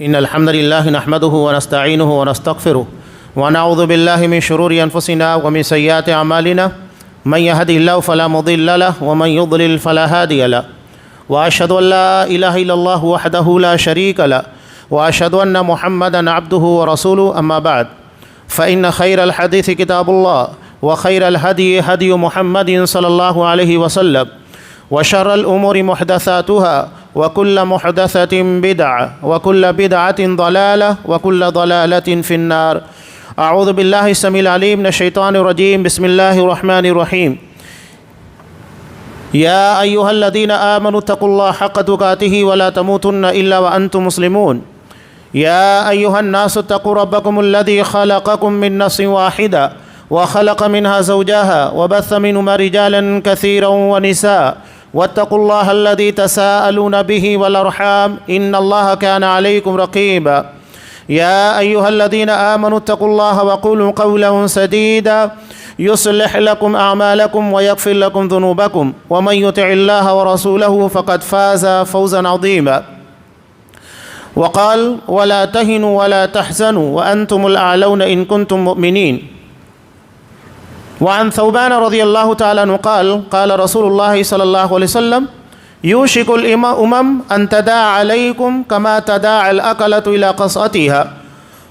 إن الحمد لله نحمده ونستعينه ونستغفره ونعوذ بالله من شرور أنفسنا ومن سيئات أعمالنا من يهده الله فلا مضل له ومن يضلل فلا هادي له وأشهد أن لا إله إلا الله وحده لا شريك له وأشهد أن محمدا عبده ورسوله أما بعد فإن خير الحديث كتاب الله وخير الهدي هدي محمد صلى الله عليه وسلم وشر الأمور محدثاتها وكل محدثة بدعة وكل بدعة ضلالة وكل ضلالة في النار. أعوذ بالله السميع العليم من الشيطان الرجيم. بسم الله الرحمن الرحيم. يا أيها الذين آمنوا اتقوا الله حق تقاته ولا تموتن إلا وأنتم مسلمون. يا أيها الناس اتقوا ربكم الذي خلقكم من نفس واحدة وخلق منها زوجها وبث منهما رجالا كثيرا ونساء واتقوا الله الذي تساءلون به والأرحام إن الله كان عليكم رقيبا. يا أيها الذين آمنوا اتقوا الله وقولوا قولا سديدا يصلح لكم أعمالكم ويغفر لكم ذنوبكم ومن يطع الله ورسوله فقد فاز فوزا عظيما. وقال ولا تهنوا ولا تحزنوا وأنتم الأعلون إن كنتم مؤمنين. وعن ثوبان رضي الله تعالى عنه قال قال رسول الله صلى الله عليه وسلم يوشك الأمم أن تداعى عليكم كما تداعى الأكلة إلى قصعتها.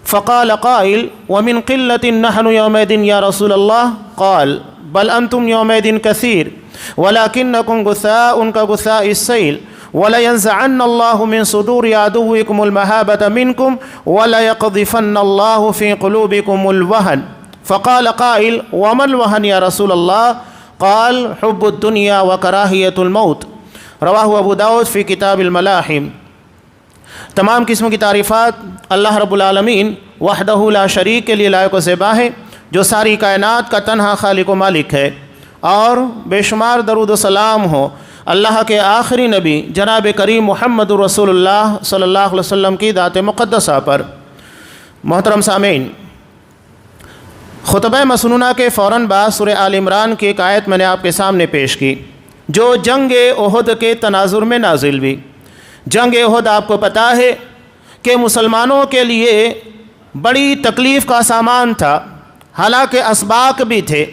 فقال قائل ومن قلة نحن يومئذ يا رسول الله؟ قال بل أنتم يومئذ كثير ولكنكم غثاء كغثاء السيل ولينزعن الله من صدور عدوكم المهابة منكم وليقذفن الله في قلوبكم الوهن. فقال قائل وما الوهن يا رسول الله؟ قال حب الدنيا وكراهية الموت. رواہ ابو داؤد فی کتاب الملاحم. تمام قسم کی تعریفات اللہ رب العالمین وحدہ لا شریک کے لیے لائق و زیبا ہے، جو ساری کائنات کا تنہا خالق و مالک ہے، اور بے شمار درود و سلام ہو اللہ کے آخری نبی جناب کریم محمد رسول اللہ صلی اللہ علیہ وسلم کی ذات مقدسہ پر. محترم سامعین، خطبہ مسنونہ کے فوراً بعد سورہ آل عمران کی ایک آیت میں نے آپ کے سامنے پیش کی، جو جنگ احد کے تناظر میں نازل ہوئی. جنگ احد آپ کو پتہ ہے کہ مسلمانوں کے لیے بڑی تکلیف کا سامان تھا، حالانکہ اسباق بھی تھے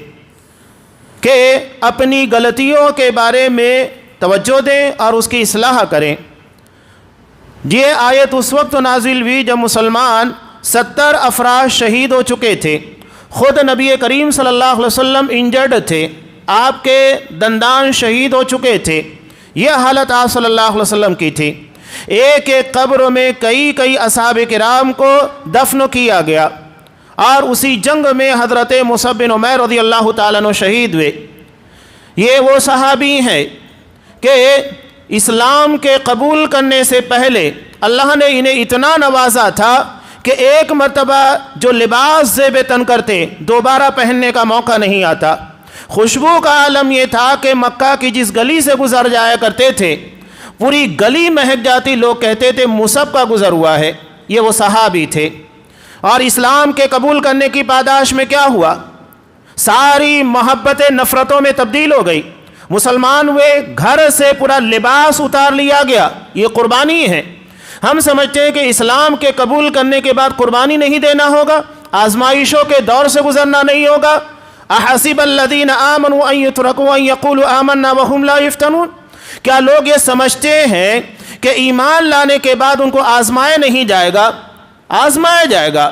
کہ اپنی غلطیوں کے بارے میں توجہ دیں اور اس کی اصلاح کریں. یہ آیت اس وقت نازل ہوئی جب مسلمان 70 افراد شہید ہو چکے تھے. خود نبی کریم صلی اللہ علیہ وسلم انجرڈ تھے، آپ کے دندان شہید ہو چکے تھے. یہ حالت آپ صلی اللہ علیہ وسلم کی تھی. ایک ایک قبر میں کئی اصحاب کرام کو دفن کیا گیا، اور اسی جنگ میں حضرت مصعب بن عمیر رضی اللہ تعالیٰ عنہ شہید ہوئے. یہ وہ صحابی ہیں کہ اسلام کے قبول کرنے سے پہلے اللہ نے انہیں اتنا نوازا تھا کہ ایک مرتبہ جو لباس زیب تن کرتے دوبارہ پہننے کا موقع نہیں آتا. خوشبو کا عالم یہ تھا کہ مکہ کی جس گلی سے گزر جایا کرتے تھے پوری گلی مہک جاتی، لوگ کہتے تھے مصعب کا گزر ہوا ہے. یہ وہ صحابی تھے. اور اسلام کے قبول کرنے کی پاداش میں کیا ہوا؟ ساری محبتیں نفرتوں میں تبدیل ہو گئی. مسلمان ہوئے، گھر سے پورا لباس اتار لیا گیا. یہ قربانی ہے. ہم سمجھتے ہیں کہ اسلام کے قبول کرنے کے بعد قربانی نہیں دینا ہوگا، آزمائشوں کے دور سے گزرنا نہیں ہوگا. احسب الذین آمنوا ان یترکوا ان یقولوا آمنا وهم لا یفتنون. کیا لوگ یہ سمجھتے ہیں کہ ایمان لانے کے بعد ان کو آزمایا نہیں جائے گا؟ آزمایا جائے گا.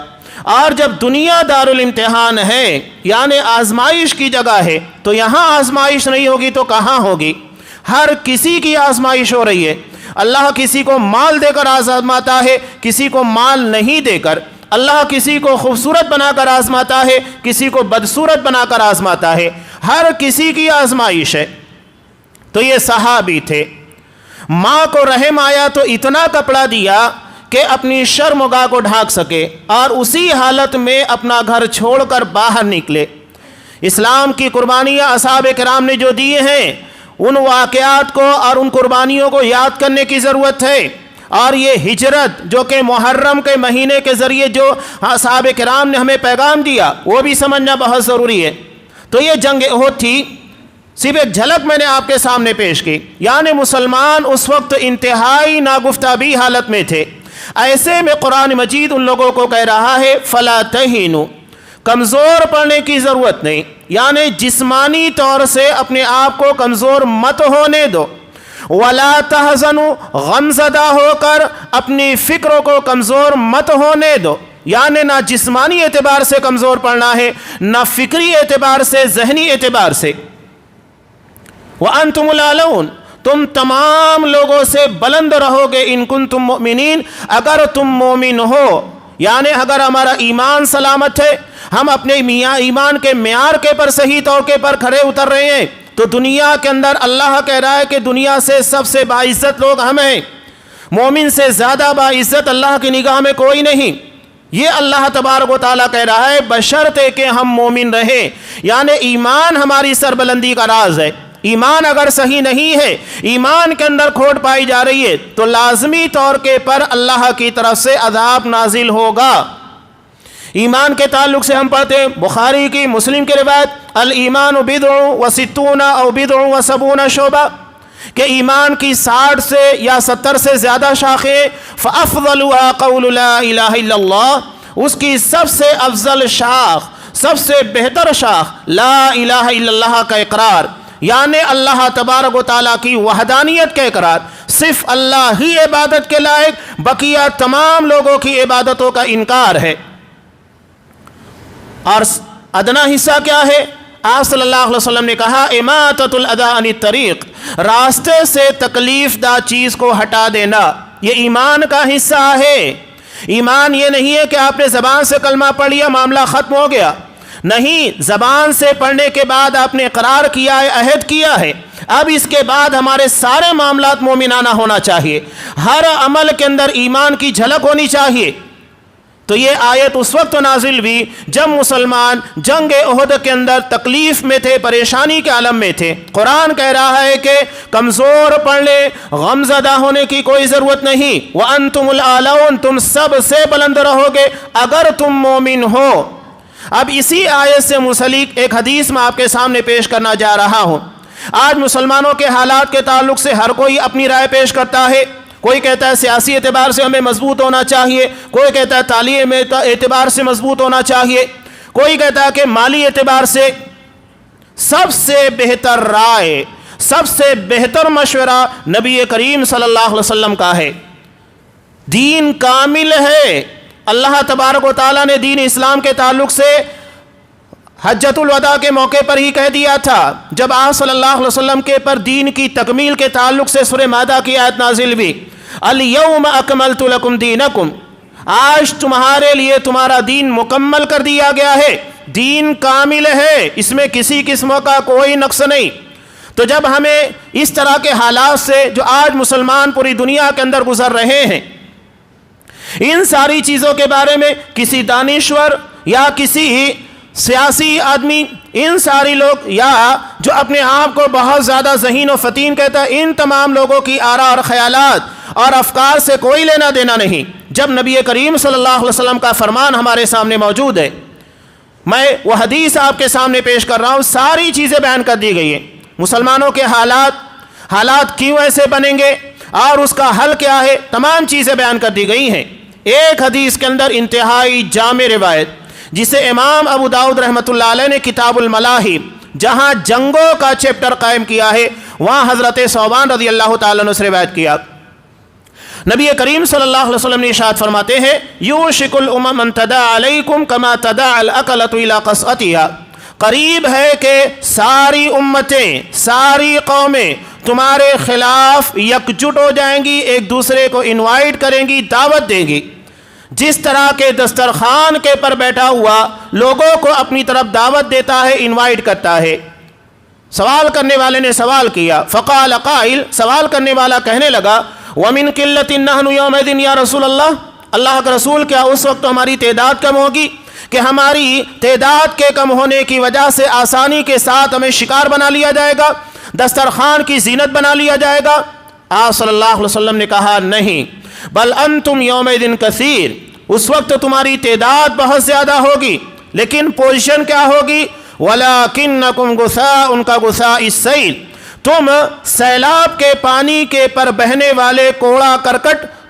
اور جب دنیا دارالامتحان ہے، یعنی آزمائش کی جگہ ہے، تو یہاں آزمائش نہیں ہوگی تو کہاں ہوگی؟ ہر کسی کی آزمائش ہو رہی ہے. اللہ کسی کو مال دے کر آزماتا ہے، کسی کو مال نہیں دے کر. اللہ کسی کو خوبصورت بنا کر آزماتا ہے، کسی کو بدصورت بنا کر آزماتا ہے. ہر کسی کی آزمائش ہے. تو یہ صحابی تھے. ماں کو رحم آیا تو اتنا کپڑا دیا کہ اپنی شرم و گاہ کو ڈھانک سکے، اور اسی حالت میں اپنا گھر چھوڑ کر باہر نکلے. اسلام کی قربانیاں اصحاب کرام نے جو دیے ہیں، ان واقعات کو اور ان قربانیوں کو یاد کرنے کی ضرورت ہے. اور یہ ہجرت جو کہ محرم کے مہینے کے ذریعے جو اصحاب کرام نے ہمیں پیغام دیا، وہ بھی سمجھنا بہت ضروری ہے. تو یہ جنگ احد تھی. صرف ایک جھلک میں نے آپ کے سامنے پیش کی. یعنی مسلمان اس وقت انتہائی ناگفتہ بھی حالت میں تھے. ایسے میں قرآن مجید ان لوگوں کو کہہ رہا ہے فلا تہینوا، کمزور پڑنے کی ضرورت نہیں، یعنی جسمانی طور سے اپنے آپ کو کمزور مت ہونے دو، ولا تحزنوا، غمزدہ ہو کر اپنی فکروں کو کمزور مت ہونے دو، یعنی نہ جسمانی اعتبار سے کمزور پڑنا ہے، نہ فکری اعتبار سے، ذہنی اعتبار سے۔ وَأَنْتُمُ الْأَعْلَوْنَ، تم تمام لوگوں سے بلند رہو گے، ان کنتم مؤمنین، اگر تم مومن ہو، یعنی اگر ہمارا ایمان سلامت ہے، ہم اپنے ایمان کے معیار کے پر صحیح طور کے پر کھڑے اتر رہے ہیں، تو دنیا کے اندر اللہ کہہ رہا ہے کہ دنیا سے سب سے باعزت لوگ ہم ہیں، مومن سے زیادہ باعزت اللہ کی نگاہ میں کوئی نہیں۔ یہ اللہ تبارک و تعالیٰ کہہ رہا ہے بشرطے کہ ہم مومن رہیں، یعنی ایمان ہماری سربلندی کا راز ہے۔ ایمان اگر صحیح نہیں ہے، ایمان کے اندر کھوٹ پائی جا رہی ہے، تو لازمی طور کے پر اللہ کی طرف سے عذاب نازل ہوگا۔ ایمان کے تعلق سے ہم پڑھتے ہیں بخاری کی، مسلم کی روایت، الایمان بضع و ستون او بضع و سبون شعبہ، کہ ایمان کی 60 سے یا 70 سے زیادہ شاخیں، فافضلها قول لا الہ الا اللہ، اس کی سب سے افضل شاخ، سب سے بہتر شاخ لا الہ الا اللہ کا اقرار، یعنی اللہ تبارک و تعالیٰ کی وحدانیت کا اقرار، صرف اللہ ہی عبادت کے لائق، بقیہ تمام لوگوں کی عبادتوں کا انکار ہے۔ اور ادنا حصہ کیا ہے؟ آپ صلی اللہ علیہ وسلم نے کہا اماطۃ الاذی عن الطریق، راستے سے تکلیف دہ چیز کو ہٹا دینا، یہ ایمان کا حصہ ہے۔ ایمان یہ نہیں ہے کہ آپ نے زبان سے کلمہ پڑھ لیا معاملہ ختم ہو گیا، نہیں، زبان سے پڑھنے کے بعد آپ نے اقرار کیا ہے، عہد کیا ہے، اب اس کے بعد ہمارے سارے معاملات مومنانہ ہونا چاہیے، ہر عمل کے اندر ایمان کی جھلک ہونی چاہیے۔ تو یہ آیت اس وقت نازل ہوئی جب مسلمان جنگ احد کے اندر تکلیف میں تھے، پریشانی کے عالم میں تھے۔ قرآن کہہ رہا ہے کہ کمزور پڑ لے، غمزدہ ہونے کی کوئی ضرورت نہیں، وَأَنْتُمُ الْأَعْلَوْنَ، تم سب سے بلند رہو گے اگر تم مومن ہو۔ اب اسی آیت سے منسلک ایک حدیث میں آپ کے سامنے پیش کرنا جا رہا ہوں۔ آج مسلمانوں کے حالات کے تعلق سے ہر کوئی اپنی رائے پیش کرتا ہے، کوئی کہتا ہے سیاسی اعتبار سے ہمیں مضبوط ہونا چاہیے، کوئی کہتا ہے تعلیم اعتبار سے مضبوط ہونا چاہیے، کوئی کہتا ہے کہ مالی اعتبار سے۔ سب سے بہتر رائے، سب سے بہتر مشورہ نبی کریم صلی اللہ علیہ وسلم کا ہے۔ دین کامل ہے، اللہ تبارک و تعالیٰ نے دین اسلام کے تعلق سے حجۃ الوداع کے موقع پر ہی کہہ دیا تھا، جب آپ صلی اللہ علیہ وسلم کے پر دین کی تکمیل کے تعلق سے سورہ مائدہ کی آیت نازل ہوئی، الیوم اکملت لکم دینکم، آج تمہارے لیے تمہارا دین مکمل کر دیا گیا ہے، دین کامل ہے، اس میں کسی قسم کا کوئی نقص نہیں۔ تو جب ہمیں اس طرح کے حالات سے جو آج مسلمان پوری دنیا کے اندر گزر رہے ہیں، ان ساری چیزوں کے بارے میں کسی دانشور یا کسی سیاسی آدمی، ان ساری لوگ یا جو اپنے آپ کو بہت زیادہ ذہین و فطین کہتا ہے، ان تمام لوگوں کی آراء اور خیالات اور افکار سے کوئی لینا دینا نہیں۔ جب نبی کریم صلی اللہ علیہ وسلم کا فرمان ہمارے سامنے موجود ہے، میں وہ حدیث آپ کے سامنے پیش کر رہا ہوں، ساری چیزیں بیان کر دی گئی ہیں، مسلمانوں کے حالات کیوں ایسے بنیں گے اور اس کا حل کیا ہے، تمام چیزیں بیان کر دی گئی ہیں۔ ایک حدیث کے اندر انتہائی جامع روایت جسے امام ابو داؤد رحمۃ اللہ علیہ نے کتاب الملاہی، جہاں جنگوں کا چیپٹر قائم کیا ہے، وہاں حضرت ثوبان رضی اللہ تعالیٰ عنہ سے روایت کیا۔ نبی کریم صلی اللہ علیہ وسلم نے ارشاد فرماتے ہیں یوشک الامم ان تداعی علیکم کما تداعی الاکلۃ الی قصعتھا، قریب ہے کہ ساری امتیں، ساری قومیں تمہارے خلاف یکجٹ ہو جائیں گی، ایک دوسرے کو انوائٹ کریں گی، دعوت دیں گی، جس طرح کے دسترخوان کے پر بیٹھا ہوا لوگوں کو اپنی طرف دعوت دیتا ہے، انوائٹ کرتا ہے۔ سوال کرنے والے نے سوال کیا، فقال قائل، سوال کرنے والا کہنے لگا وَمِن قِلَّةٍ نَحْنُ يَوْمَئِذٍ یا رسول اللہ کے رسول، کیا اس وقت ہماری تعداد کم ہوگی کہ ہماری تعداد کے کم ہونے کی وجہ سے آسانی کے ساتھ ہمیں شکار بنا لیا جائے گا، دسترخوان کی زینت بنا لیا جائے گا؟ آپ صلی اللہ علیہ وسلم نے کہا نہیں، بل انتم یومئذ کثیر، اس وقت تمہاری تعداد بہت زیادہ ہوگی، لیکن پوزیشن کیا ہوگی؟ وَلَكِنَّكُمْ غُثَاءٌ كَغُثَاءِ السَّيْلِ، تم سیلاب کے پانی کے پر بہنے والے کوڑا کرکٹ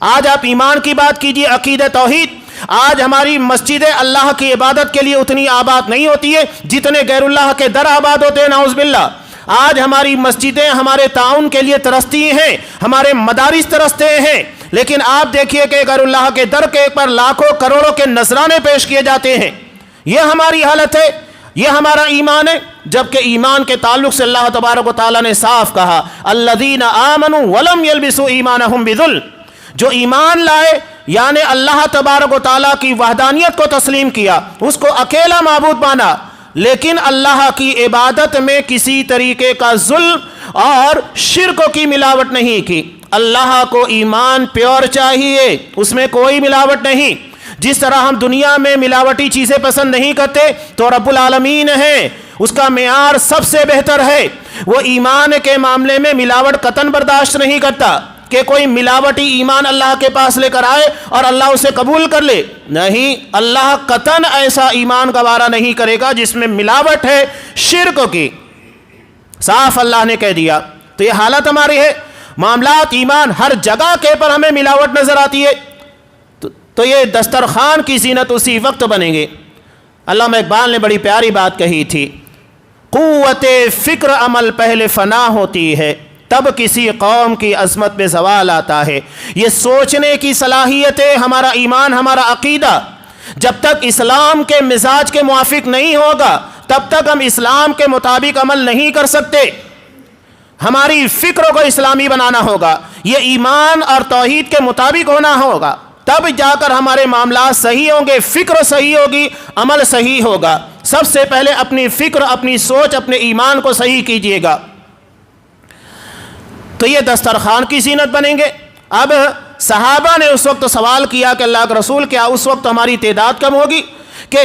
آج آپ ایمان کی بات کیجئے، عقیدہ توحید، آج ہماری مسجدیں اللہ کی عبادت کے لیے اتنی آباد نہیں ہوتی ہے جتنے غیر اللہ کے در آباد ہوتے ہیں، نعوذ باللہ۔ آج ہماری مسجدیں ہمارے تعاون کے لیے ترستی ہیں، ہمارے مدارس ترستے ہیں، لیکن آپ دیکھیے کہ غیر اللہ کے در کے پر لاکھوں کروڑوں کے نذرانے پیش کیے جاتے ہیں۔ یہ ہماری حالت ہے، یہ ہمارا ایمان ہے، جبکہ ایمان کے تعلق سے اللہ تبارک و تعالیٰ نے صاف کہا الذین آمنوا ولم یلبسوا ایمانہم بظلم، جو ایمان لائے یعنی اللہ تبارک و تعالیٰ کی وحدانیت کو تسلیم کیا، اس کو اکیلا معبود مانا، لیکن اللہ کی عبادت میں کسی طریقے کا ظلم اور شرک کی ملاوٹ نہیں کی۔ اللہ کو ایمان پیور چاہیے، اس میں کوئی ملاوٹ نہیں۔ جس طرح ہم دنیا میں ملاوٹی چیزیں پسند نہیں کرتے تو رب العالمین ہے، اس کا معیار سب سے بہتر ہے، وہ ایمان کے معاملے میں ملاوٹ قطعاً برداشت نہیں کرتا کہ کوئی ملاوٹی ایمان اللہ کے پاس لے کر آئے اور اللہ اسے قبول کر لے، نہیں، اللہ قطعاً ایسا ایمان گوارا نہیں کرے گا جس میں ملاوٹ ہے شرک کی، صاف اللہ نے کہہ دیا۔ تو یہ حالت ہماری ہے، معاملات ایمان ہر جگہ کے پر ہمیں ملاوٹ نظر آتی ہے، تو یہ دسترخوان کی زینت اسی وقت بنیں گے۔ علامہ اقبال نے بڑی پیاری بات کہی تھی، قوت فکر عمل پہلے فنا ہوتی ہے، تب کسی قوم کی عظمت میں زوال آتا ہے۔ یہ سوچنے کی صلاحیت ہے، ہمارا ایمان، ہمارا عقیدہ جب تک اسلام کے مزاج کے موافق نہیں ہوگا تب تک ہم اسلام کے مطابق عمل نہیں کر سکتے۔ ہماری فکر کو اسلامی بنانا ہوگا، یہ ایمان اور توحید کے مطابق ہونا ہوگا، تب جا کر ہمارے معاملات صحیح ہوں گے، فکر صحیح ہوگی، عمل صحیح ہوگا۔ سب سے پہلے اپنی فکر، اپنی سوچ، اپنے ایمان کو صحیح کیجئے گا، تو یہ دسترخوان کی زینت بنیں گے۔ اب صحابہ نے اس وقت سوال کیا کہ اللہ کے رسول، کیا اس وقت ہماری تعداد کم ہوگی کہ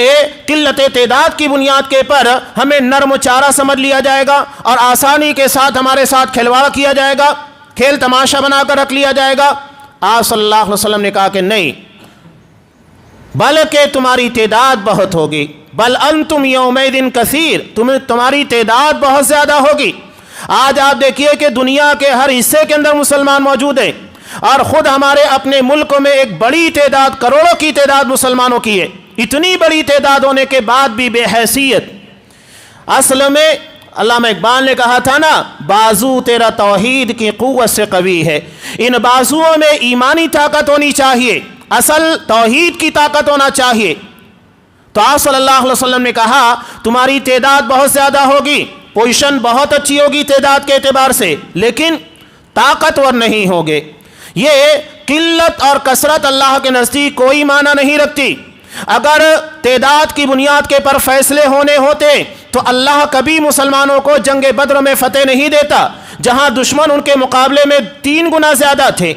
قلت تعداد کی بنیاد کے پر ہمیں نرم و چارہ سمجھ لیا جائے گا اور آسانی کے ساتھ ہمارے ساتھ کھلواڑ کیا جائے گا، کھیل تماشا بنا کر رکھ لیا جائے گا؟ آپ صلی اللہ علیہ وسلم نے کہا کہ نہیں، بلکہ تمہاری تعداد بہت ہوگی، بل انتم یومئذ کثیر، تمہاری تعداد بہت زیادہ ہوگی۔ آج آپ دیکھیے کہ دنیا کے ہر حصے کے اندر مسلمان موجود ہیں، اور خود ہمارے اپنے ملک میں ایک بڑی تعداد، کروڑوں کی تعداد مسلمانوں کی ہے۔ اتنی بڑی تعداد ہونے کے بعد بھی بے حیثیت۔ اصل میں علامہ اقبال نے کہا تھا نا، بازو تیرا توحید کی قوت سے قوی ہے، ان بازوؤں میں ایمانی طاقت ہونی چاہیے، اصل توحید کی طاقت ہونا چاہیے۔ تو آپ صلی اللہ علیہ وسلم نے کہا تمہاری تعداد بہت زیادہ ہوگی، پوزیشن بہت اچھی ہوگی تعداد کے اعتبار سے، لیکن طاقتور نہیں ہوگے۔ یہ قلت اور کثرت اللہ کے نزدیک کوئی معنی نہیں رکھتی۔ اگر تعداد کی بنیاد کے پر فیصلے ہونے ہوتے تو اللہ کبھی مسلمانوں کو جنگ بدر میں فتح نہیں دیتا، جہاں دشمن ان کے مقابلے میں 3 گنا زیادہ تھے۔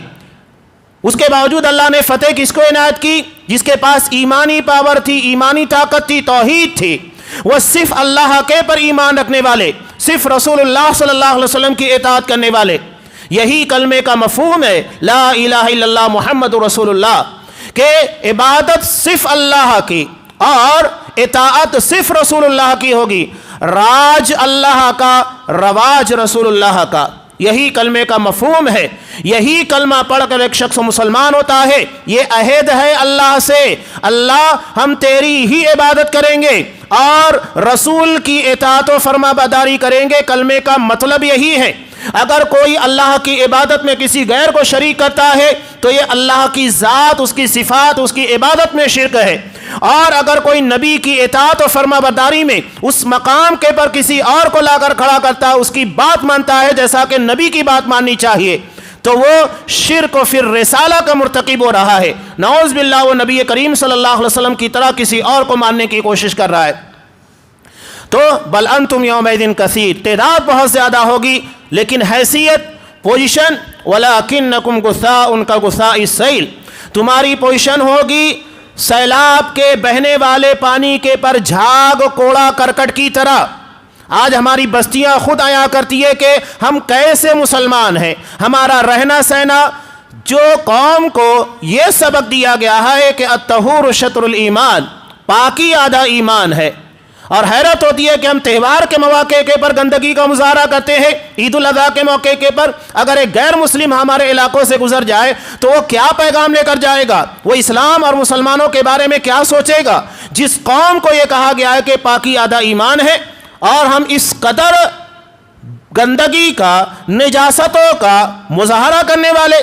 اس کے باوجود اللہ نے فتح کس کو عنایت کی؟ جس کے پاس ایمانی پاور تھی، ایمانی طاقت تھی، توحید تھی، وہ صرف اللہ کے پر ایمان رکھنے والے، صرف رسول اللہ صلی اللہ علیہ وسلم کی اطاعت کرنے والے۔ یہی کلمے کا مفہوم ہے لا الہ الا اللہ محمد رسول اللہ، کہ عبادت صرف اللہ کی اور اطاعت صرف رسول اللہ کی ہوگی، راج اللہ کا، رواج رسول اللہ کا۔ یہی کلمے کا مفہوم ہے۔ یہی کلمہ پڑھ کر ایک شخص مسلمان ہوتا ہے، یہ عہد ہے اللہ سے، اللہ ہم تیری ہی عبادت کریں گے اور رسول کی اطاعت و فرما برداری کریں گے۔ کلمے کا مطلب یہی ہے۔ اگر کوئی اللہ کی عبادت میں کسی غیر کو شریک کرتا ہے تو یہ اللہ کی ذات، اس کی صفات، اس کی عبادت میں شرک ہے، اور اگر کوئی نبی کی اطاعت و فرما برداری میں اس مقام کے پر کسی اور کو لا کر کھڑا کرتا ہے، اس کی بات مانتا ہے جیسا کہ نبی کی بات ماننی چاہیے، تو وہ شرک و پھر رسالہ کا مرتکب ہو رہا ہے۔ نعوذ باللہ، وہ نبی کریم صلی اللہ علیہ وسلم کی طرح کسی اور کو ماننے کی کوشش کر رہا ہے۔ تو بل انتم یومئذ کثیر، تعداد بہت زیادہ ہوگی، لیکن حیثیت، پوزیشن، ولکنکم غثاء کا غثاء السیل، تمہاری پوزیشن ہوگی سیلاب کے بہنے والے پانی کے پر جھاگ کوڑا کرکٹ کی طرح۔ آج ہماری بستیاں خود آیا کرتی ہے کہ ہم کیسے مسلمان ہیں، ہمارا رہنا سہنا، جو قوم کو یہ سبق دیا گیا ہے کہ الطہور شطر الایمان، پاکی آدھا ایمان ہے، اور حیرت ہوتی ہے کہ ہم تہوار کے مواقع کے پر گندگی کا مظاہرہ کرتے ہیں، عید الاضحیٰ کے موقع کے پر اگر ایک غیر مسلم ہمارے علاقوں سے گزر جائے تو وہ کیا پیغام لے کر جائے گا، وہ اسلام اور مسلمانوں کے بارے میں کیا سوچے گا، جس قوم کو یہ کہا گیا ہے کہ پاکی آدھا ایمان ہے، اور ہم اس قدر گندگی کا، نجاستوں کا مظاہرہ کرنے والے۔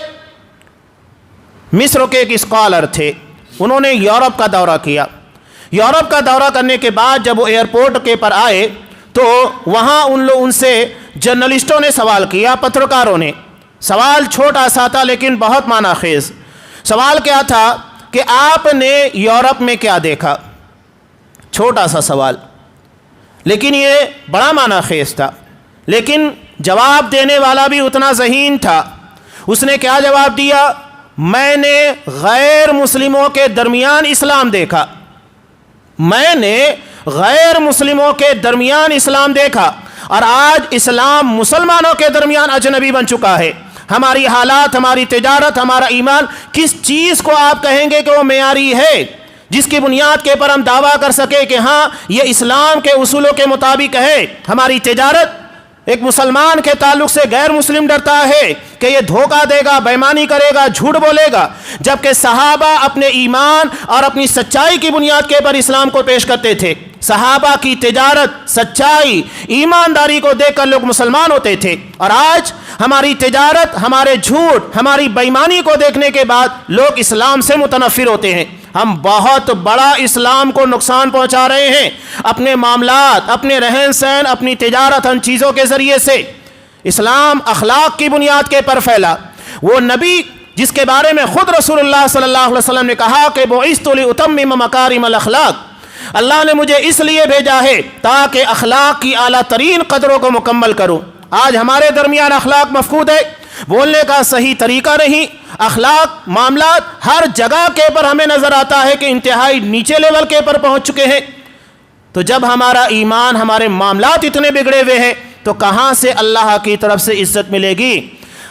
مصر کے ایک اسکالر تھے، انہوں نے یورپ کا دورہ کیا۔ یورپ کا دورہ کرنے کے بعد جب وہ ایئرپورٹ کے پر آئے تو وہاں ان سے جرنلسٹوں نے سوال کیا، پترکاروں نے۔ سوال چھوٹا سا تھا لیکن بہت معنی خیز۔ سوال کیا تھا کہ آپ نے یورپ میں کیا دیکھا؟ چھوٹا سا سوال لیکن یہ بڑا معنی خیز تھا، لیکن جواب دینے والا بھی اتنا ذہین تھا۔ اس نے کیا جواب دیا؟ میں نے غیر مسلموں کے درمیان اسلام دیکھا، میں نے غیر مسلموں کے درمیان اسلام دیکھا، اور آج اسلام مسلمانوں کے درمیان اجنبی بن چکا ہے۔ ہماری حالات، ہماری تجارت، ہمارا ایمان، کس چیز کو آپ کہیں گے کہ وہ معیاری ہے جس کی بنیاد کے پر ہم دعویٰ کر سکے کہ ہاں یہ اسلام کے اصولوں کے مطابق ہے؟ ہماری تجارت، ایک مسلمان کے تعلق سے غیر مسلم ڈرتا ہے کہ یہ دھوکہ دے گا، بےایمانی کرے گا، جھوٹ بولے گا، جبکہ صحابہ اپنے ایمان اور اپنی سچائی کی بنیاد کے پر اسلام کو پیش کرتے تھے۔ صحابہ کی تجارت، سچائی، ایمانداری کو دیکھ کر لوگ مسلمان ہوتے تھے، اور آج ہماری تجارت، ہمارے جھوٹ، ہماری بےایمانی کو دیکھنے کے بعد لوگ اسلام سے متنفر ہوتے ہیں۔ ہم بہت بڑا اسلام کو نقصان پہنچا رہے ہیں اپنے معاملات، اپنے رہن سہن، اپنی تجارت، ان چیزوں کے ذریعے سے۔ اسلام اخلاق کی بنیاد کے پر پھیلا۔ وہ نبی جس کے بارے میں خود رسول اللہ صلی اللہ علیہ وسلم نے کہا کہ بعثت لأتمم مکارم الاخلاق، اللہ نے مجھے اس لیے بھیجا ہے تاکہ اخلاق کی اعلیٰ ترین قدروں کو مکمل کروں۔ آج ہمارے درمیان اخلاق مفقود ہے، بولنے کا صحیح طریقہ نہیں، اخلاق، معاملات ہر جگہ کے پر ہمیں نظر آتا ہے کہ انتہائی نیچے لیول کے پر پہنچ چکے ہیں۔ تو جب ہمارا ایمان، ہمارے معاملات اتنے بگڑے ہوئے ہیں تو کہاں سے اللہ کی طرف سے عزت ملے گی؟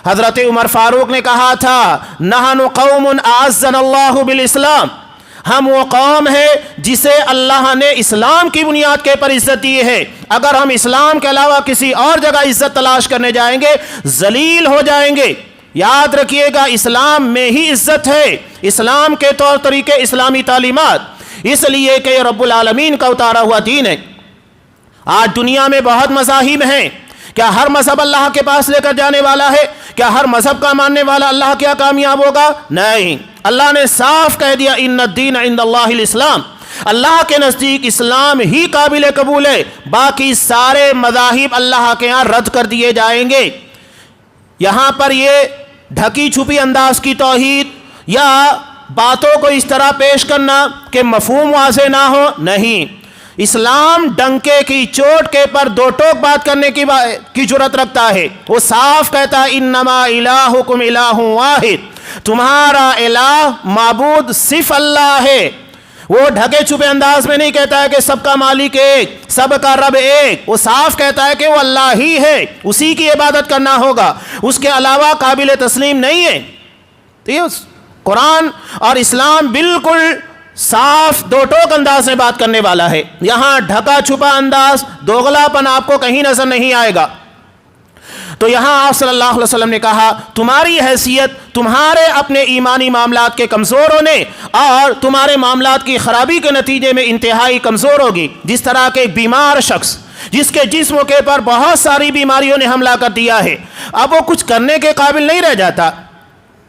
حضرت عمر فاروق نے کہا تھا نحن قوم اعزنا اللہ بالاسلام، ہم وہ قوم ہے جسے اللہ نے اسلام کی بنیاد کے پر عزت دی ہے۔ اگر ہم اسلام کے علاوہ کسی اور جگہ عزت تلاش کرنے جائیں گے ذلیل ہو جائیں گے۔ یاد رکھیے گا اسلام میں ہی عزت ہے، اسلام کے طور طریقے، اسلامی تعلیمات، اس لیے کہ یہ رب العالمین کا اتارا ہوا دین ہے۔ آج دنیا میں بہت مذاہب ہیں، کیا ہر مذہب اللہ کے پاس لے کر جانے والا ہے؟ کیا ہر مذہب کا ماننے والا اللہ کیا کامیاب ہوگا؟ نہیں، اللہ نے صاف کہہ دیا ان الدین عند اللہ الاسلام، اللہ کے نزدیک اسلام ہی قابل قبول ہے، باقی سارے مذاہب اللہ کے ہاں رد کر دیے جائیں گے۔ یہاں پر یہ ڈھکی چھپی انداز کی توحید یا باتوں کو اس طرح پیش کرنا کہ مفہوم واضح نہ ہو، نہیں، اسلام ڈنکے کی چوٹ کے پر دو ٹوک بات کرنے کی جرات رکھتا ہے۔ وہ صاف کہتا ہے انما الہکم الہ واحد، تمہارا الہ، معبود صرف اللہ ہے۔ وہ ڈھکے چھپے انداز میں نہیں کہتا ہے کہ سب کا مالک ایک، سب کا رب ایک، وہ صاف کہتا ہے کہ وہ اللہ ہی ہے، اسی کی عبادت کرنا ہوگا، اس کے علاوہ قابل تسلیم نہیں ہے۔ تو یہ قرآن اور اسلام بالکل صاف دو ٹوک انداز میں بات کرنے والا ہے، یہاں ڈھکا چھپا انداز، دوغلا پن آپ کو کہیں نظر نہیں آئے گا۔ تو یہاں آپ صلی اللہ علیہ وسلم نے کہا تمہاری حیثیت تمہارے اپنے ایمانی معاملات کے کمزور ہونے اور تمہارے معاملات کی خرابی کے نتیجے میں انتہائی کمزور ہوگی۔ جس طرح کے بیمار شخص جس کے جسم کے پر بہت ساری بیماریوں نے حملہ کر دیا ہے، اب وہ کچھ کرنے کے قابل نہیں رہ جاتا،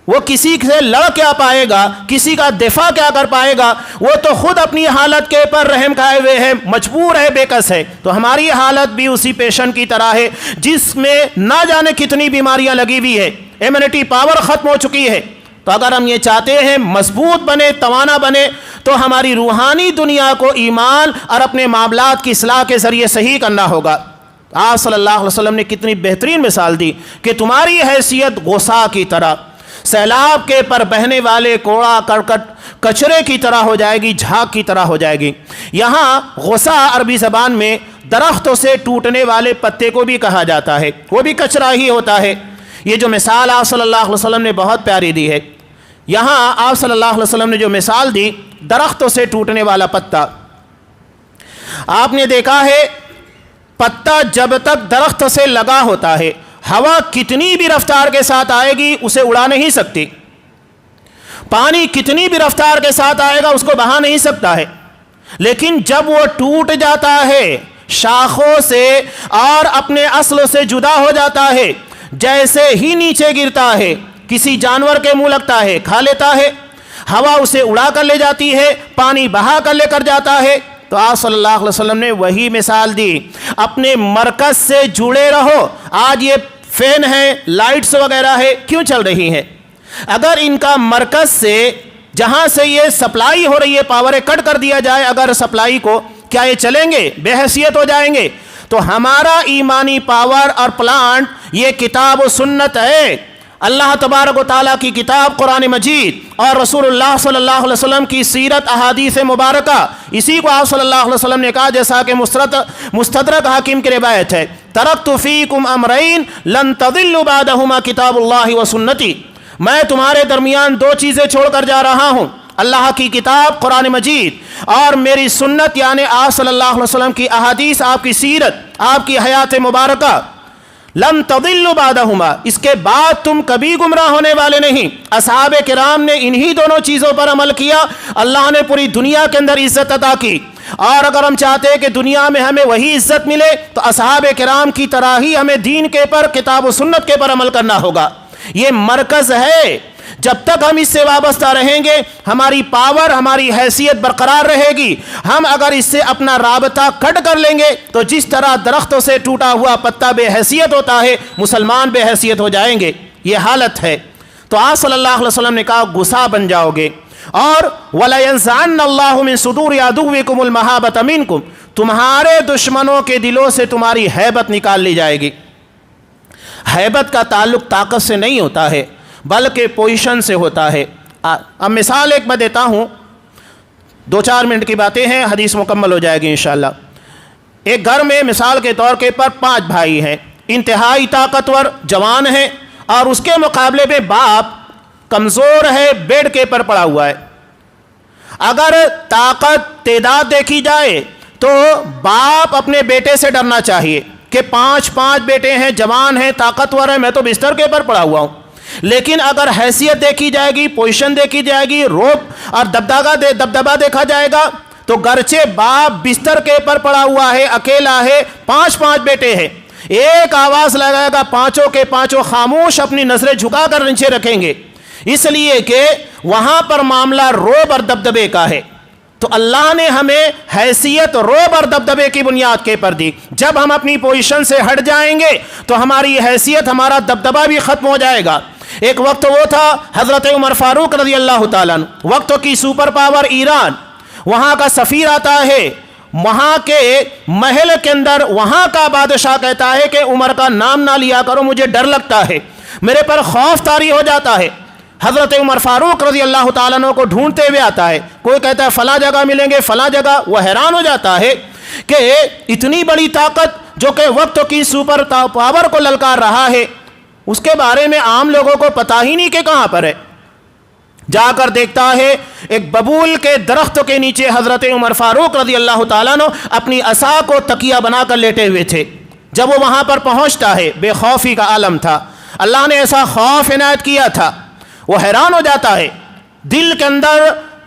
وہ کسی سے لڑ کیا پائے گا، کسی کا دفاع کیا کر پائے گا، وہ تو خود اپنی حالت کے پر رحم کھائے ہوئے ہے، مجبور ہے، بے کس ہے۔ تو ہماری حالت بھی اسی پیشنٹ کی طرح ہے جس میں نہ جانے کتنی بیماریاں لگی ہوئی ہے، امیونٹی پاور ختم ہو چکی ہے۔ تو اگر ہم یہ چاہتے ہیں مضبوط بنے، توانا بنے، تو ہماری روحانی دنیا کو ایمان اور اپنے معاملات کی اصلاح کے ذریعے صحیح کرنا ہوگا۔ آپ صلی اللہ علیہ وسلم نے کتنی بہترین مثال دی کہ تمہاری حیثیت غصہ کی طرح، سیلاب کے پر بہنے والے کوڑا کرکٹ کچرے کی طرح ہو جائے گی، جھاگ کی طرح ہو جائے گی۔ یہاں غصہ عربی زبان میں درختوں سے ٹوٹنے والے پتے کو بھی کہا جاتا ہے، وہ بھی کچرا ہی ہوتا ہے۔ یہ جو مثال آپ صلی اللہ علیہ وسلم نے بہت پیاری دی ہے، یہاں آپ صلی اللہ علیہ وسلم نے جو مثال دی درختوں سے ٹوٹنے والا پتا، آپ نے دیکھا ہے پتا جب تک درخت سے لگا ہوتا ہے ہوا کتنی بھی رفتار کے ساتھ آئے گی اسے اڑا نہیں سکتی، پانی کتنی بھی رفتار کے ساتھ آئے گا اس کو بہا نہیں سکتا ہے، لیکن جب وہ ٹوٹ جاتا ہے شاخوں سے اور اپنے اصل سے جدا ہو جاتا ہے، جیسے ہی نیچے گرتا ہے کسی جانور کے منہ لگتا ہے کھا لیتا ہے، ہوا اسے اڑا کر لے جاتی ہے، پانی بہا کر لے کر جاتا ہے۔ تو آپ صلی اللہ علیہ وسلم نے وہی مثال دی، اپنے مرکز سے جڑے رہو۔ آج یہ فین ہے، لائٹس وغیرہ ہے، کیوں چل رہی ہیں؟ اگر ان کا مرکز سے جہاں سے یہ سپلائی ہو رہی ہے پاور کٹ کر دیا جائے اگر سپلائی کو، کیا یہ چلیں گے؟ بے حیثیت ہو جائیں گے۔ تو ہمارا ایمانی پاور اور پلانٹ یہ کتاب و سنت ہے، اللہ تبارک و تعالیٰ کی کتاب قرآن مجید اور رسول اللہ صلی اللہ علیہ وسلم کی سیرت احادیث مبارکہ۔ اسی کو آپ صلی اللہ علیہ وسلم نے کہا جیسا کہ مستدرک حاکم کی روایت ہے، ترکت فیکم امرین لن تضلوا بعدہما کتاب اللہ و سنتی، میں تمہارے درمیان دو چیزیں چھوڑ کر جا رہا ہوں، اللہ کی کتاب قرآن مجید اور میری سنت یعنی آپ صلی اللہ علیہ وسلم کی احادیث، آپ کی سیرت، آپ کی حیات مبارکہ۔ لن تضلوا بعدہما، اس کے بعد تم کبھی گمراہ ہونے والے نہیں۔ اصحاب کرام نے انہی دونوں چیزوں پر عمل کیا، اللہ نے پوری دنیا کے اندر عزت عطا کی، اور اگر ہم چاہتے ہیں کہ دنیا میں ہمیں وہی عزت ملے تو اصحاب کرام کی طرح ہی ہمیں دین کے پر، کتاب و سنت کے پر عمل کرنا ہوگا۔ یہ مرکز ہے، جب تک ہم اس سے وابستہ رہیں گے ہماری پاور، ہماری حیثیت برقرار رہے گی۔ ہم اگر اس سے اپنا رابطہ کٹ کر لیں گے تو جس طرح درختوں سے ٹوٹا ہوا پتا بے حیثیت ہوتا ہے، مسلمان بے حیثیت ہو جائیں گے، یہ حالت ہے۔ تو آپ صلی اللہ علیہ وسلم نے کہا غصہ بن جاؤ گے، اور وَلَيَنزَعَنَّ اللَّهُ مِن صُدُورِ عَدُوِّكُمُ الْمَحَابَةَ مِنكُمْ، تمہارے دشمنوں کے دلوں سے تمہاری ہیبت نکال لی جائے گی۔ ہیبت کا تعلق طاقت سے نہیں ہوتا ہے بلکہ پوزیشن سے ہوتا ہے۔ اب مثال ایک میں دیتا ہوں، 2-4 منٹ کی باتیں ہیں، حدیث مکمل ہو جائے گی انشاءاللہ۔ ایک گھر میں مثال کے طور کے پر 5 بھائی ہیں، انتہائی طاقتور جوان ہیں، اور اس کے مقابلے میں باپ کمزور ہے، بیڈ کے پر پڑا ہوا ہے۔ اگر طاقت تعداد دیکھی جائے تو باپ اپنے بیٹے سے ڈرنا چاہیے کہ 5 بیٹے ہیں، جوان ہیں، طاقتور ہیں، میں تو بستر کے پر پڑا ہوا ہوں۔ لیکن اگر حیثیت دیکھی جائے گی، پوزیشن دیکھی جائے گی، روب اور دبدبہ دیکھا جائے گا تو گرچہ باپ بستر کے پر پڑا ہوا ہے، اکیلا ہے، 5 بیٹے ہیں، ایک آواز لگائے گا 5 کے 5 خاموش اپنی نظریں جھکا کر نیچے رکھیں گے، اس لیے کہ وہاں پر معاملہ روب اور دبدبے کا ہے۔ تو اللہ نے ہمیں حیثیت روب اور دبدبے کی بنیاد کے پر دی۔ جب ہم اپنی پوزیشن سے ہٹ جائیں گے تو ہماری حیثیت، ہمارا دبدبہ بھی ختم ہو جائے گا۔ ایک وقت وہ تھا حضرت عمر فاروق رضی اللہ تعالیٰ عنہ، وقت کی سپر پاور ایران، وہاں کا سفیر آتا ہے، وہاں کے محل کے اندر وہاں کا بادشاہ کہتا ہے کہ عمر کا نام نہ لیا کرو، مجھے ڈر لگتا ہے، میرے پر خوف طاری ہو جاتا ہے۔ حضرت عمر فاروق رضی اللہ تعالیٰ عنہ کو ڈھونڈتے ہوئے آتا ہے، کوئی کہتا ہے فلاں جگہ ملیں گے، فلاں جگہ۔ وہ حیران ہو جاتا ہے کہ اتنی بڑی طاقت جو کہ وقت کی سپر پاور کو للکار رہا ہے، اس کے بارے میں عام لوگوں کو پتہ ہی نہیں کہ کہاں پر ہے۔ جا کر دیکھتا ہے ایک ببول کے درخت کے نیچے حضرت عمر فاروق رضی اللہ تعالیٰ عنہ اپنی عصا کو تکیہ بنا کر لیٹے ہوئے تھے۔ جب وہ وہاں پر پہنچتا ہے، بے خوفی کا عالم تھا، اللہ نے ایسا خوف عنایت کیا تھا، وہ حیران ہو جاتا ہے، دل کے اندر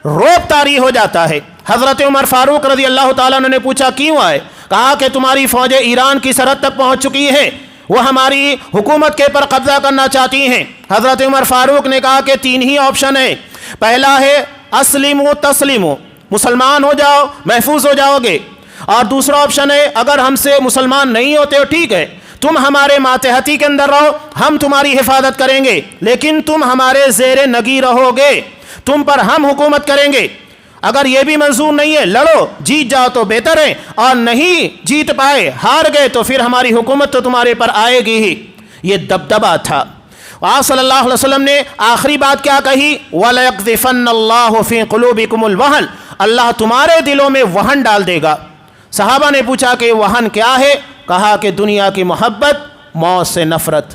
روب طاری ہو جاتا ہے۔ حضرت عمر فاروق رضی اللہ تعالیٰ عنہ نے پوچھا کیوں آئے؟ کہا کہ تمہاری فوجیں ایران کی سرحد تک پہنچ چکی ہیں، وہ ہماری حکومت کے پر قبضہ کرنا چاہتی ہیں۔ حضرت عمر فاروق نے کہا کہ 3 ہی آپشن ہیں، پہلا ہے اسلموا تسلموا، مسلمان ہو جاؤ محفوظ ہو جاؤ گے، اور دوسرا آپشن ہے اگر ہم سے مسلمان نہیں ہوتے ہو ٹھیک ہے، تم ہمارے ماتحتی کے اندر رہو، ہم تمہاری حفاظت کریں گے، لیکن تم ہمارے زیر نگی رہو گے، تم پر ہم حکومت کریں گے۔ اگر یہ بھی منظور نہیں ہے، لڑو، جیت جاؤ تو بہتر ہے، اور نہیں جیت پائے، ہار گئے تو پھر ہماری حکومت تو تمہارے پر آئے گی ہی۔ یہ دبدبہ تھا۔ آپ صلی اللہ علیہ وسلم نے آخری بات کیا کہی؟ وَلَيَقْذِفَنَّ اللَّهُ فِي قُلُوبِكُمُ الْوَهْنَ، اللہ تمہارے دلوں میں وہن ڈال دے گا۔ صحابہ نے پوچھا کہ وہن کیا ہے؟ کہا کہ دنیا کی محبت، موت سے نفرت۔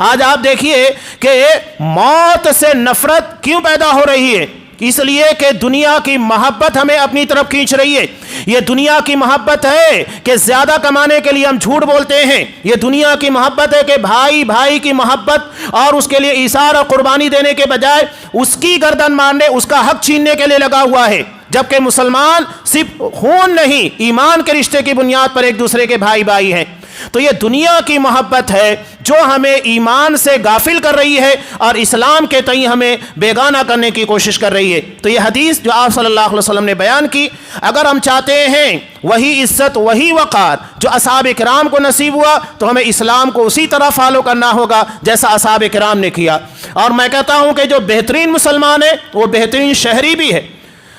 آج آپ دیکھیے کہ موت سے نفرت کیوں پیدا ہو رہی ہے؟ اس لیے کہ دنیا کی محبت ہمیں اپنی طرف کھینچ رہی ہے۔ یہ دنیا کی محبت ہے کہ زیادہ کمانے کے لیے ہم جھوٹ بولتے ہیں۔ یہ دنیا کی محبت ہے کہ بھائی بھائی کی محبت اور اس کے لیے ایثار اور قربانی دینے کے بجائے اس کی گردن مارنے، اس کا حق چھیننے کے لیے لگا ہوا ہے، جبکہ مسلمان صرف خون نہیں، ایمان کے رشتے کی بنیاد پر ایک دوسرے کے بھائی بھائی ہیں۔ تو یہ دنیا کی محبت ہے جو ہمیں ایمان سے غافل کر رہی ہے اور اسلام کے تئیں ہمیں بیگانہ کرنے کی کوشش کر رہی ہے۔ تو یہ حدیث جو آپ صلی اللہ علیہ وسلم نے بیان کی، اگر ہم چاہتے ہیں وہی عزت وہی وقار جو اصحاب کرام کو نصیب ہوا، تو ہمیں اسلام کو اسی طرح فالو کرنا ہوگا جیسا اصحاب کرام نے کیا۔ اور میں کہتا ہوں کہ جو بہترین مسلمان ہے وہ بہترین شہری بھی ہے۔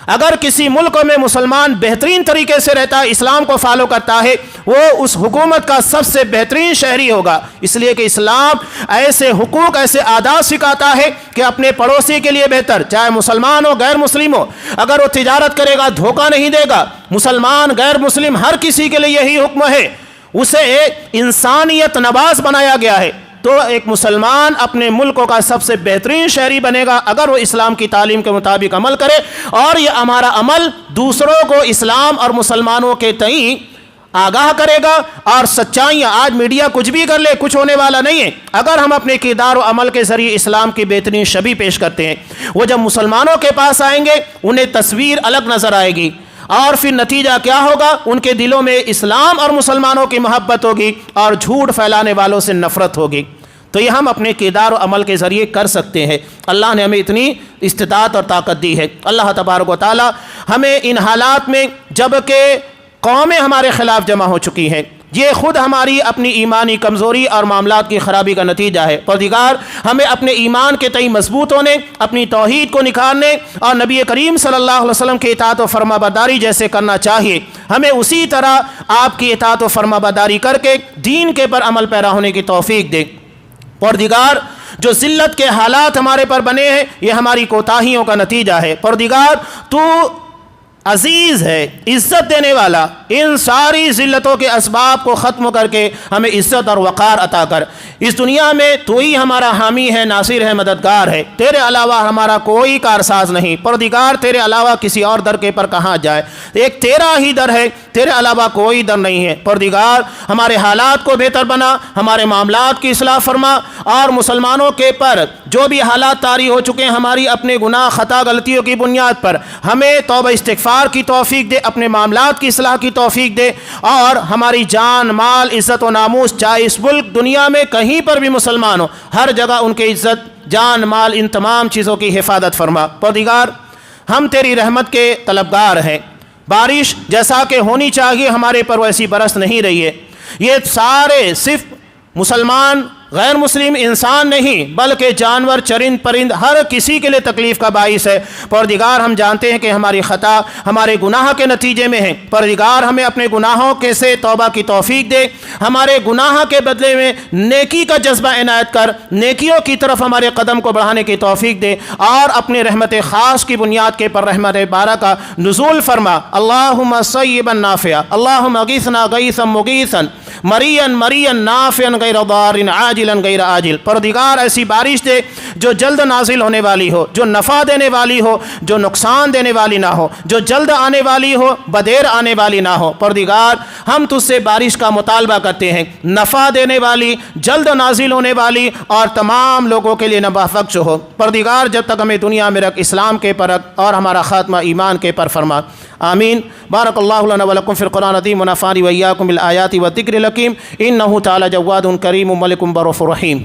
اگر کسی ملک میں مسلمان بہترین طریقے سے رہتا ہے، اسلام کو فالو کرتا ہے، وہ اس حکومت کا سب سے بہترین شہری ہوگا، اس لیے کہ اسلام ایسے حقوق، ایسے آداب سکھاتا ہے کہ اپنے پڑوسی کے لیے بہتر، چاہے مسلمان ہو غیر مسلم ہو، اگر وہ تجارت کرے گا دھوکہ نہیں دے گا۔ مسلمان غیر مسلم ہر کسی کے لیے یہی حکم ہے، اسے انسانیت نواز بنایا گیا ہے۔ تو ایک مسلمان اپنے ملک کا سب سے بہترین شہری بنے گا اگر وہ اسلام کی تعلیم کے مطابق عمل کرے، اور یہ ہمارا عمل دوسروں کو اسلام اور مسلمانوں کے تئیں آگاہ کرے گا۔ اور سچائیاں، آج میڈیا کچھ بھی کر لے، کچھ ہونے والا نہیں ہے۔ اگر ہم اپنے کردار و عمل کے ذریعے اسلام کی بہترین شبیہ پیش کرتے ہیں، وہ جب مسلمانوں کے پاس آئیں گے انہیں تصویر الگ نظر آئے گی، اور پھر نتیجہ کیا ہوگا؟ ان کے دلوں میں اسلام اور مسلمانوں کی محبت ہوگی اور جھوٹ پھیلانے والوں سے نفرت ہوگی۔ تو یہ ہم اپنے کردار و عمل کے ذریعے کر سکتے ہیں۔ اللہ نے ہمیں اتنی استطاعت اور طاقت دی ہے۔ اللہ تبارک و تعالی ہمیں ان حالات میں، جب کہ قومیں ہمارے خلاف جمع ہو چکی ہیں، یہ خود ہماری اپنی ایمانی کمزوری اور معاملات کی خرابی کا نتیجہ ہے۔ پروردگار ہمیں اپنے ایمان کے تئیں مضبوط ہونے، اپنی توحید کو نکھارنے اور نبی کریم صلی اللہ علیہ وسلم کی اطاعت و فرما برداری جیسے کرنا چاہیے، ہمیں اسی طرح آپ کی اطاعت و فرما برداری کر کے دین کے پر عمل پیرا ہونے کی توفیق دے۔ پروردگار جو ذلت کے حالات ہمارے پر بنے ہیں، یہ ہماری کوتاہیوں کا نتیجہ ہے۔ پروردگار تو عزیز ہے، عزت دینے والا، ان ساری ذلتوں کے اسباب کو ختم کر کے ہمیں عزت اور وقار عطا کر۔ اس دنیا میں تو ہی ہمارا حامی ہے، ناصر ہے، مددگار ہے، تیرے علاوہ ہمارا کوئی کارساز نہیں۔ پروردگار تیرے علاوہ کسی اور در کے پر کہاں جائے، ایک تیرا ہی در ہے، تیرے علاوہ کوئی در نہیں ہے۔ پروردگار ہمارے حالات کو بہتر بنا، ہمارے معاملات کی اصلاح فرما، اور مسلمانوں کے پر جو بھی حالات طاری ہو چکے ہیں ہماری اپنے گناہ خطا غلطیوں کی بنیاد پر، ہمیں توبہ استغفار کی توفیق دے، اپنے معاملات کی اصلاح کی توفیق دے، اور ہماری جان مال عزت و ناموس، چاہے اس ملک دنیا میں کہیں پر بھی مسلمان ہو، ہر جگہ ان کی عزت جان مال ان تمام چیزوں کی حفاظت فرما۔ پروردگار ہم تیری رحمت کے طلبگار ہیں، بارش جیسا کہ ہونی چاہیے ہمارے پر ویسی برس نہیں رہی ہے۔ یہ سارے صرف مسلمان غیر مسلم انسان نہیں بلکہ جانور چرند پرند ہر کسی کے لیے تکلیف کا باعث ہے۔ پروردگار ہم جانتے ہیں کہ ہماری خطا ہمارے گناہ کے نتیجے میں ہے۔ پروردگار ہمیں اپنے گناہوں کے سے توبہ کی توفیق دے، ہمارے گناہ کے بدلے میں نیکی کا جذبہ عنایت کر، نیکیوں کی طرف ہمارے قدم کو بڑھانے کی توفیق دے، اور اپنے رحمت خاص کی بنیاد کے پر رحمت بارکہ نزول فرما۔ اللہم صیبا نافعا، اللہم اغیثنا غیثا مغیثا مریا مریا نافعا غیر ضار عاجلا غیر عاجل۔ پروردگار ایسی بارش دے جو جلد نازل ہونے والی ہو، جو نفع دینے والی ہو، جو نقصان دینے والی نہ ہو، جو جلد آنے والی ہو، بدیر آنے والی نہ ہو۔ پروردگار ہم تجھ سے بارش کا مطالبہ کرتے ہیں، نفع دینے والی، جلد نازل ہونے والی، اور تمام لوگوں کے لیے نفع بخش ہو۔ پروردگار جب تک ہمیں دنیا میں رکھ، اسلام کے پر رکھ، اور ہمارا خاتمہ ایمان کے پر فرما۔ آمین۔ بارک اللہ لنا ولکم فی القرآن العظیم ونفعني وإياكم بالآیات والذکر الحکیم، انہ تعالی جواد کریم ملک بر رحیم۔